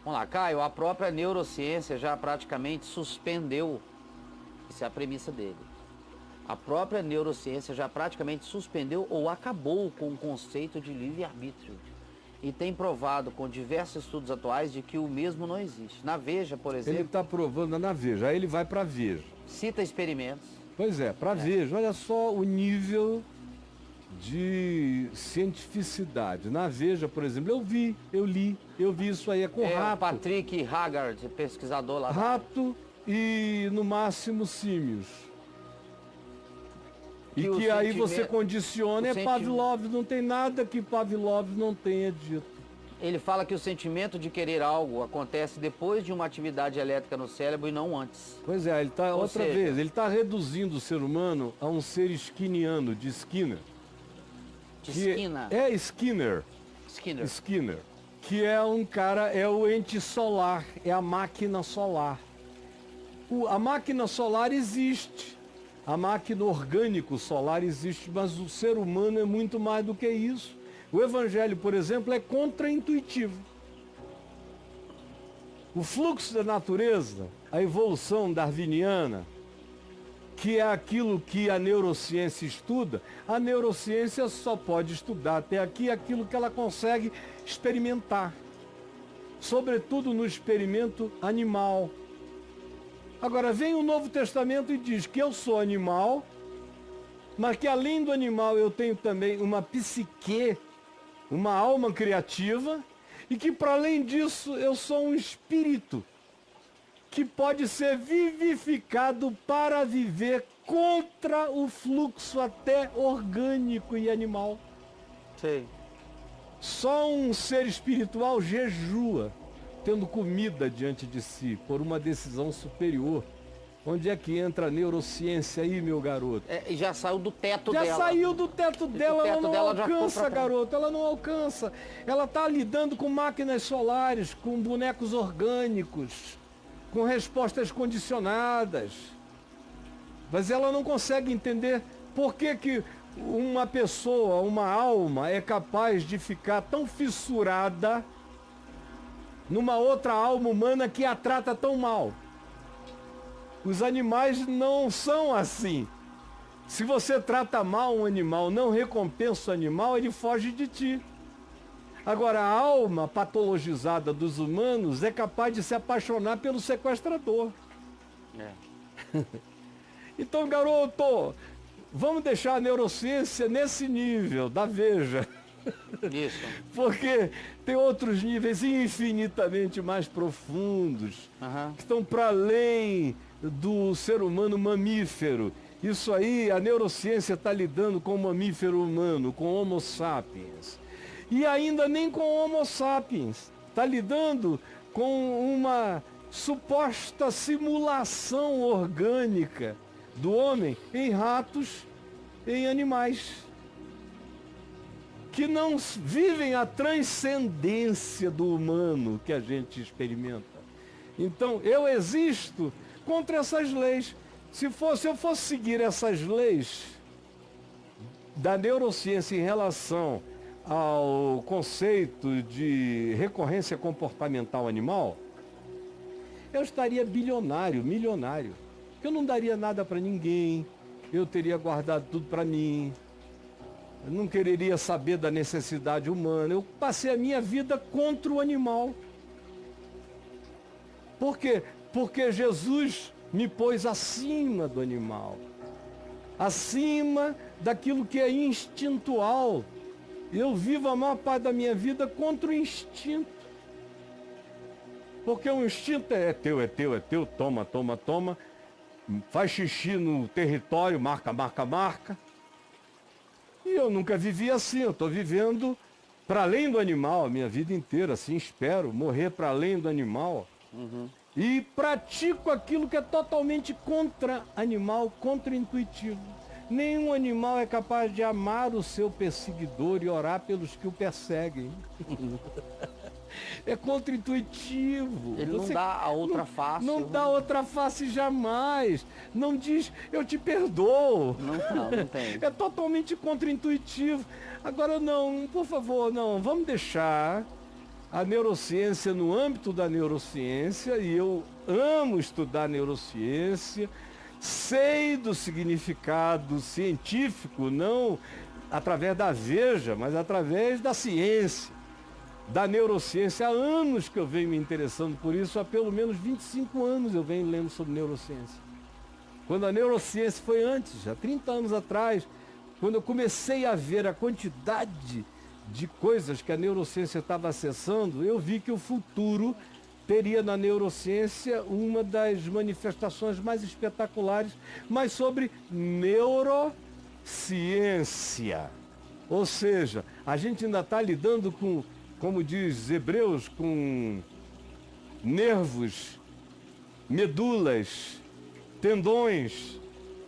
Vamos lá, Caio, a própria neurociência já praticamente suspendeu, isso é a premissa dele, a própria neurociência já praticamente suspendeu ou acabou com o conceito de livre-arbítrio. E tem provado com diversos estudos atuais de que o mesmo não existe. Na Veja, por exemplo... Ele está provando na Veja, aí ele vai para a Veja. Cita experimentos. Pois é, para a Veja, olha só o nível de cientificidade. Na Veja, por exemplo, eu vi isso aí, é com rato. Patrick Haggard, pesquisador lá. Rato e, no máximo, símios. E que aí você condiciona, Pavlov, não tem nada que Pavlov não tenha dito. Ele fala que o sentimento de querer algo acontece depois de uma atividade elétrica no cérebro e não antes. Pois é, ele está, ele está reduzindo o ser humano a um ser skinniano, de Skinner. Skinner. Skinner. Que é um cara, é o ente solar, é a máquina solar. A máquina solar existe. A máquina orgânico solar existe, mas o ser humano é muito mais do que isso. O Evangelho, por exemplo, é contraintuitivo. O fluxo da natureza, a evolução darwiniana, que é aquilo que a neurociência estuda, a neurociência só pode estudar até aqui aquilo que ela consegue experimentar. Sobretudo no experimento animal. Agora vem o Novo Testamento e diz que eu sou animal, mas que além do animal eu tenho também uma psique, uma alma criativa, e que para além disso eu sou um espírito que pode ser vivificado para viver contra o fluxo até orgânico e animal. Sei. Só um ser espiritual jejua, tendo comida diante de si, por uma decisão superior. Onde é que entra a neurociência aí, meu garoto? Já saiu do teto dela. Já saiu do teto dela, ela não alcança, garoto, ela não alcança. Ela está lidando com máquinas solares, com bonecos orgânicos, com respostas condicionadas. Mas ela não consegue entender por que uma pessoa, uma alma, é capaz de ficar tão fissurada numa outra alma humana que a trata tão mal. Os animais não são assim. Se você trata mal um animal, não recompensa o animal, ele foge de ti. Agora, a alma patologizada dos humanos é capaz de se apaixonar pelo sequestrador. Então, garoto, vamos deixar a neurociência nesse nível, da Veja. Isso. Porque tem outros níveis infinitamente mais profundos, que estão para além do ser humano mamífero. Isso aí, a neurociência está lidando com o mamífero humano, com o Homo sapiens. E ainda nem com o Homo sapiens. Está lidando com uma suposta simulação orgânica do homem em ratos, em animais, que não vivem a transcendência do humano que a gente experimenta. Então, eu existo contra essas leis. Se eu fosse seguir essas leis da neurociência em relação ao conceito de recorrência comportamental animal, eu estaria bilionário, milionário. Eu não daria nada para ninguém, eu teria guardado tudo para mim, eu não quereria saber da necessidade humana. Eu passei a minha vida contra o animal. Por quê? Porque Jesus me pôs acima do animal, acima daquilo que é instintual. Eu vivo a maior parte da minha vida contra o instinto. Porque o instinto é teu, é teu, é teu, toma, toma, toma. Faz xixi no território, marca, marca, marca. E eu nunca vivi assim, eu estou vivendo para além do animal a minha vida inteira, assim espero, morrer para além do animal. E pratico aquilo que é totalmente contra-animal, contra-intuitivo. Nenhum animal é capaz de amar o seu perseguidor e orar pelos que o perseguem. É contra-intuitivo. Ele não dá a outra face. Não dá outra face jamais. Não diz, eu te perdoo. Não tem. É totalmente contra-intuitivo. Agora não, por favor, não. Vamos deixar a neurociência no âmbito da neurociência, e eu amo estudar neurociência, sei do significado científico, não através da Veja, mas através da ciência, da neurociência. Há anos que eu venho me interessando por isso, há pelo menos 25 anos eu venho lendo sobre neurociência. Quando a neurociência foi antes, há 30 anos atrás, quando eu comecei a ver a quantidade de coisas que a neurociência estava acessando, eu vi que o futuro teria na neurociência uma das manifestações mais espetaculares, mas sobre neurociência. Ou seja, a gente ainda está lidando com, como diz Hebreus, com nervos, medulas, tendões,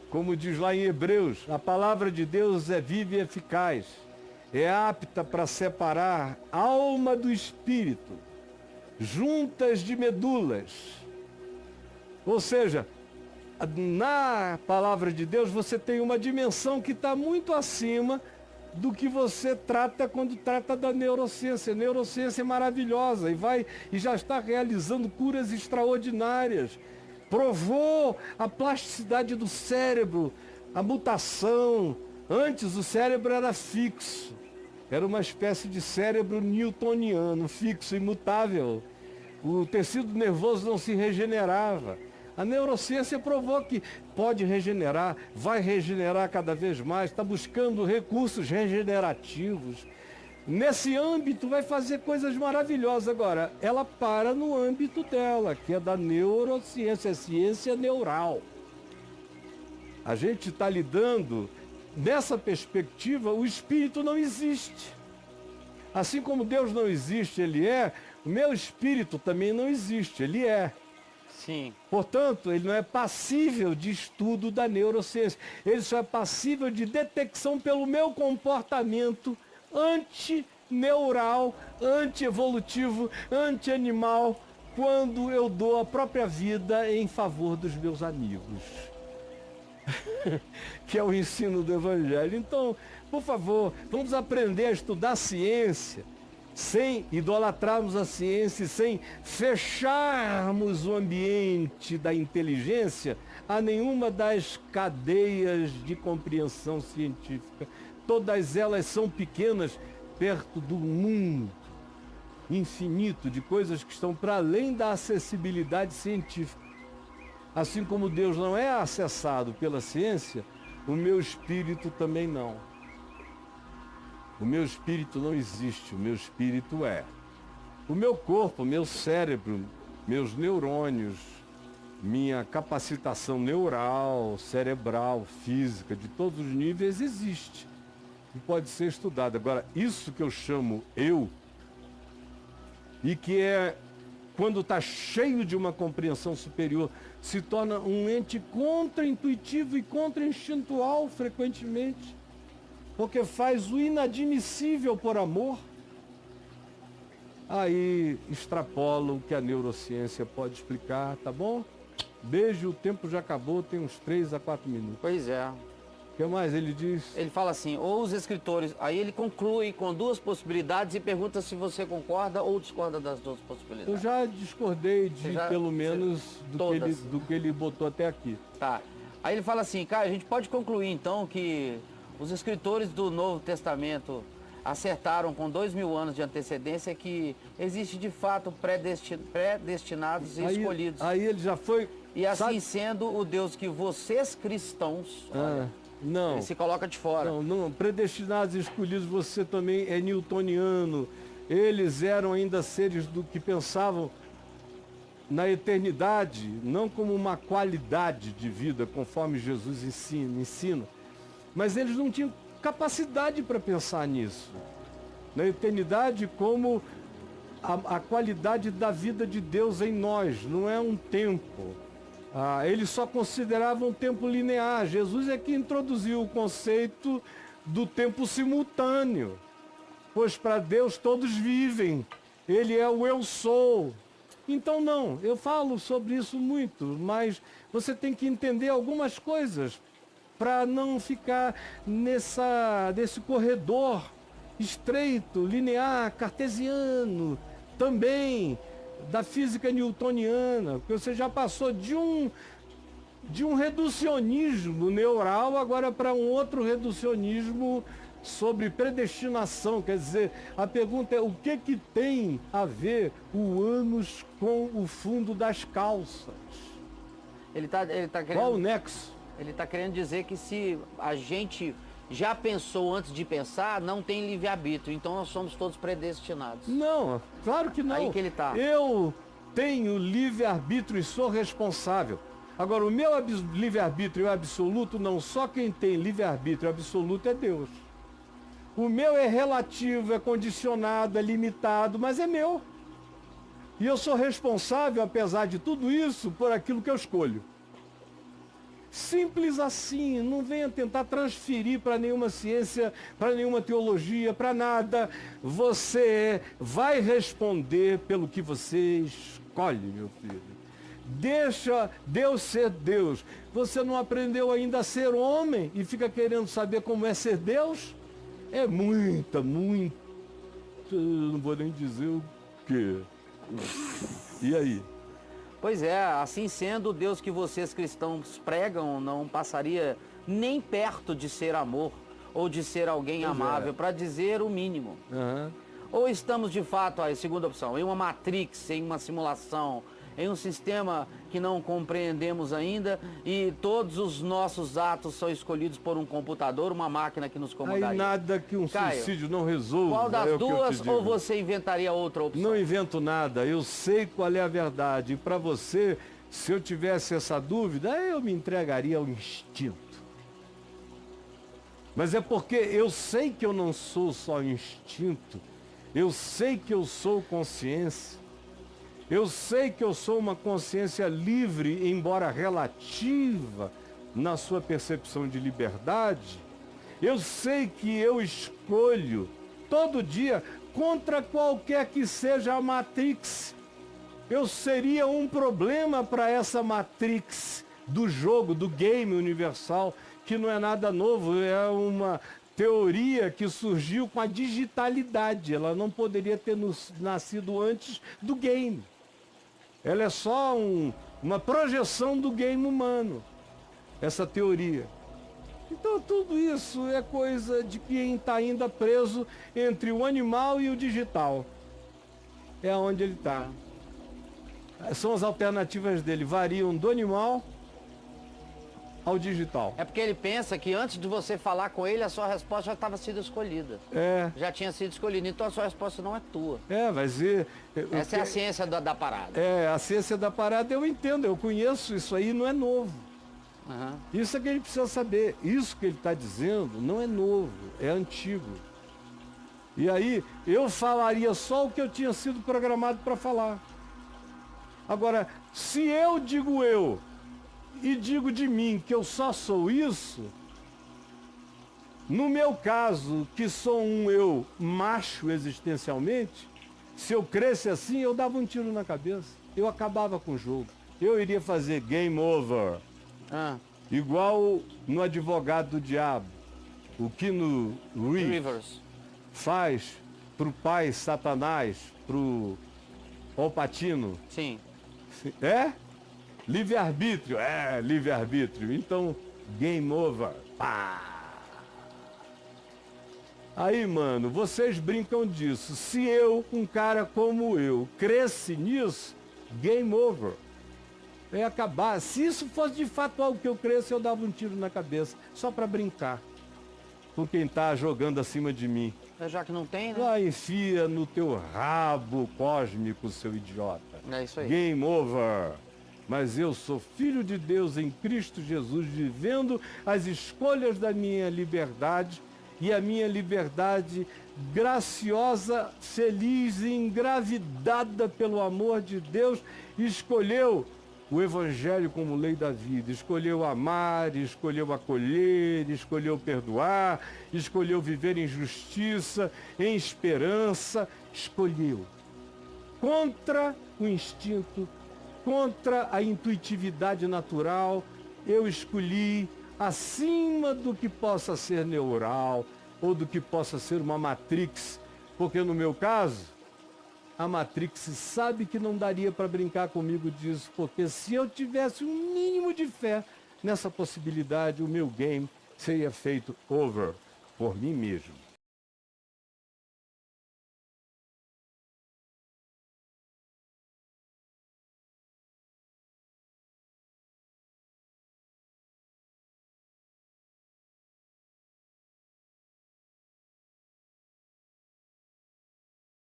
como diz lá em Hebreus. A palavra de Deus é viva e eficaz, é apta para separar alma do espírito, juntas de medulas. Ou seja, na palavra de Deus você tem uma dimensão que está muito acima do que você trata quando trata da neurociência. A neurociência é maravilhosa e já está realizando curas extraordinárias. Provou a plasticidade do cérebro, a mutação. Antes o cérebro era fixo. Era uma espécie de cérebro newtoniano, fixo, imutável. O tecido nervoso não se regenerava. A neurociência provou que pode regenerar, vai regenerar cada vez mais, está buscando recursos regenerativos. Nesse âmbito vai fazer coisas maravilhosas. Agora, ela para no âmbito dela, que é da neurociência, ciência neural. A gente está lidando, nessa perspectiva, o espírito não existe. Assim como Deus não existe, ele é, o meu espírito também não existe, ele é. Sim. Portanto, ele não é passível de estudo da neurociência. Ele só é passível de detecção pelo meu comportamento antineural, antievolutivo, antianimal, quando eu dou a própria vida em favor dos meus amigos. Que é o ensino do Evangelho. Então, por favor, vamos aprender a estudar ciência, sem idolatrarmos a ciência, sem fecharmos o ambiente da inteligência a nenhuma das cadeias de compreensão científica. Todas elas são pequenas perto do mundo infinito de coisas que estão para além da acessibilidade científica. Assim como Deus não é acessado pela ciência, o meu espírito também não. O meu espírito não existe, o meu espírito é. O meu corpo, o meu cérebro, meus neurônios, minha capacitação neural, cerebral, física, de todos os níveis existe. E pode ser estudado. Agora, isso que eu chamo eu, e que é, quando está cheio de uma compreensão superior, se torna um ente contra-intuitivo e contra-instintual frequentemente, porque faz o inadmissível por amor, aí extrapola o que a neurociência pode explicar, tá bom? Beijo, o tempo já acabou, tem uns 3 a 4 minutos. Pois é. O que mais ele diz? Ele fala assim, ou os escritores, aí ele conclui com 2 possibilidades e pergunta se você concorda ou discorda das 2 possibilidades. Eu já discordei de pelo menos do que ele botou até aqui. Tá. Aí ele fala assim, cara, a gente pode concluir então que os escritores do Novo Testamento acertaram com 2000 anos de antecedência que existe de fato predestinados e escolhidos. Aí ele já foi... E assim sendo, o Deus que vocês cristãos... olha, não. ele se coloca de fora. Não, predestinados e escolhidos, você também é newtoniano. Eles eram ainda seres do que pensavam na eternidade, não como uma qualidade de vida, conforme Jesus ensina. Mas eles não tinham capacidade para pensar nisso. Na eternidade como a qualidade da vida de Deus em nós, não é um tempo. Eles só consideravam um tempo linear. Jesus é que introduziu o conceito do tempo simultâneo. Pois para Deus todos vivem. Ele é o eu sou. Então não, eu falo sobre isso muito, mas você tem que entender algumas coisas para não ficar nesse corredor estreito, linear, cartesiano, também da física newtoniana, porque você já passou de um reducionismo neural agora para um outro reducionismo sobre predestinação. Quer dizer, a pergunta é: o que tem a ver o ânus com o fundo das calças? Ele tá querendo... Qual o nexo? Ele está querendo dizer que se a gente já pensou antes de pensar, não tem livre-arbítrio, então nós somos todos predestinados. Não, claro que não. Aí que ele tá. Eu tenho livre-arbítrio e sou responsável. Agora, o meu livre-arbítrio absoluto, não só quem tem livre-arbítrio absoluto é Deus. O meu é relativo, é condicionado, é limitado, mas é meu. E eu sou responsável, apesar de tudo isso, por aquilo que eu escolho. Simples assim, não venha tentar transferir para nenhuma ciência, para nenhuma teologia, para nada. Você vai responder pelo que você escolhe, meu filho. Deixa Deus ser Deus. Você não aprendeu ainda a ser homem e fica querendo saber como é ser Deus? É muita, não vou nem dizer o quê. E aí? Pois é, assim sendo, o Deus que vocês cristãos pregam não passaria nem perto de ser amor ou de ser alguém amável, para dizer o mínimo. Ou estamos de fato, a segunda opção, em uma matrix, em uma simulação, em um sistema que não compreendemos ainda e todos os nossos atos são escolhidos por um computador, uma máquina que nos comandaria. Aí nada que um Caio, suicídio não resolva. Qual das duas, ou você inventaria outra opção? Não invento nada, eu sei qual é a verdade. E para você, se eu tivesse essa dúvida, eu me entregaria ao instinto. Mas é porque eu sei que eu não sou só instinto, eu sei que eu sou consciência. Eu sei que eu sou uma consciência livre, embora relativa na sua percepção de liberdade. Eu sei que eu escolho todo dia contra qualquer que seja a matrix. Eu seria um problema para essa matrix do jogo, do game universal, que não é nada novo, é uma teoria que surgiu com a digitalidade. Ela não poderia ter nascido antes do game. Ela é só uma projeção do game humano, essa teoria. Então tudo isso é coisa de quem está ainda preso entre o animal e o digital. É onde ele está. São as alternativas dele, variam do animal ao digital. É porque ele pensa que antes de você falar com ele, a sua resposta já estava sendo escolhida. Já tinha sido escolhida, então a sua resposta não é tua. Mas essa é a ciência da parada. A ciência da parada eu entendo, eu conheço, isso aí não é novo. Isso é que ele precisa saber. Isso que ele está dizendo não é novo, é antigo. E aí eu falaria só o que eu tinha sido programado para falar. Agora, se eu digo e digo de mim que eu só sou isso, no meu caso, que sou um eu macho existencialmente, se eu cresce assim, eu dava um tiro na cabeça. Eu acabava com o jogo. Eu iria fazer game over. Igual no Advogado do Diabo. O que no Rivers faz pro pai Satanás, pro Al Pacino. Sim. Livre-arbítrio, livre-arbítrio. Então, game over. Pá! Aí, mano, vocês brincam disso. Se eu, um cara como eu, cresce nisso, game over. É acabar. Se isso fosse de fato algo que eu cresço, eu dava um tiro na cabeça, só para brincar com quem tá jogando acima de mim. Já que não tem, né? Lá enfia no teu rabo cósmico, seu idiota. É isso aí. Game over. Mas eu sou filho de Deus em Cristo Jesus, vivendo as escolhas da minha liberdade, e a minha liberdade graciosa, feliz e engravidada pelo amor de Deus, escolheu o Evangelho como lei da vida, escolheu amar, escolheu acolher, escolheu perdoar, escolheu viver em justiça, em esperança, escolheu. Contra o instinto, contra a intuitividade natural, eu escolhi acima do que possa ser neural ou do que possa ser uma matrix, porque no meu caso, A Matrix sabe que não daria para brincar comigo disso, porque se eu tivesse um mínimo de fé nessa possibilidade, o meu game seria feito over por mim mesmo.